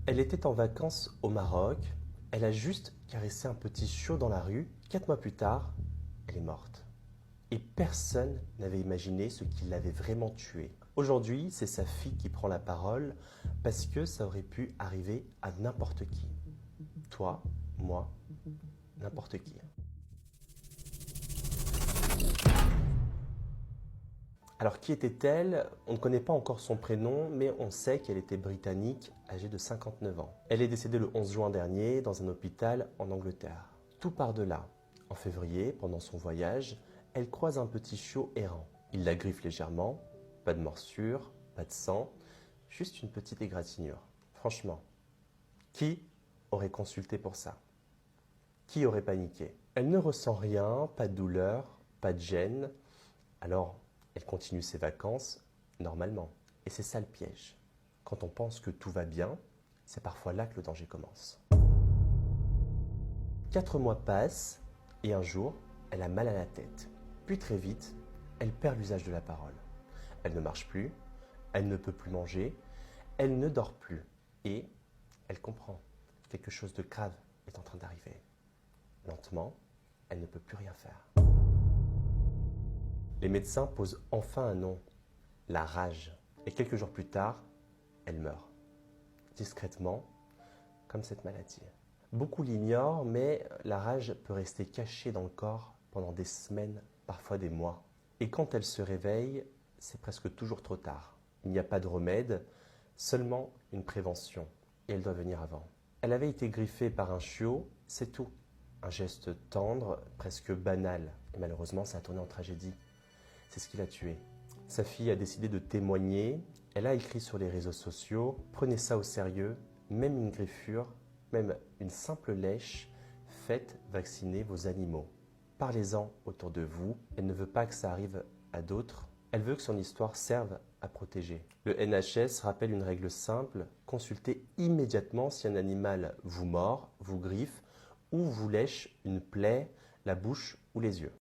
Elle était en vacances au Maroc. Elle a juste caressé un petit chiot dans la rue. 4 mois plus tard, elle est morte. Et personne n'avait imaginé ce qui l'avait vraiment tuée. Aujourd'hui, c'est sa fille qui prend la parole parce que ça aurait pu arriver à n'importe qui. Toi, moi, n'importe qui. Alors qui était-elle? On ne connaît pas encore son prénom, mais on sait qu'elle était britannique, âgée de 59 ans. Elle est décédée le 11 juin dernier dans un hôpital en Angleterre. Tout part de là. En février, pendant son voyage, elle croise un petit chiot errant. Il la griffe légèrement, pas de morsure, pas de sang, juste une petite égratignure. Franchement, qui aurait consulté pour ça? Qui aurait paniqué? Elle ne ressent rien, pas de douleur, pas de gêne. Alors, elle continue ses vacances normalement. Et c'est ça le piège. Quand on pense que tout va bien, c'est parfois là que le danger commence. 4 mois passent et un jour, elle a mal à la tête. Puis très vite, elle perd l'usage de la parole. Elle ne marche plus, elle ne peut plus manger, elle ne dort plus. Et elle comprend. Quelque chose de grave est en train d'arriver. Lentement, elle ne peut plus rien faire. Les médecins posent enfin un nom, la rage. Et quelques jours plus tard, elle meurt. Discrètement, comme cette maladie. Beaucoup l'ignorent, mais la rage peut rester cachée dans le corps pendant des semaines, parfois des mois. Et quand elle se réveille, c'est presque toujours trop tard. Il n'y a pas de remède, seulement une prévention. Et elle doit venir avant. Elle avait été griffée par un chiot, c'est tout. Un geste tendre, presque banal. Et malheureusement, ça a tourné en tragédie. C'est ce qui l'a tuée. Sa fille a décidé de témoigner. Elle a écrit sur les réseaux sociaux. Prenez ça au sérieux. Même une griffure, même une simple lèche, faites vacciner vos animaux. Parlez-en autour de vous. Elle ne veut pas que ça arrive à d'autres. Elle veut que son histoire serve à protéger. Le NHS rappelle une règle simple. Consultez immédiatement si un animal vous mord, vous griffe ou vous lèche une plaie, la bouche ou les yeux.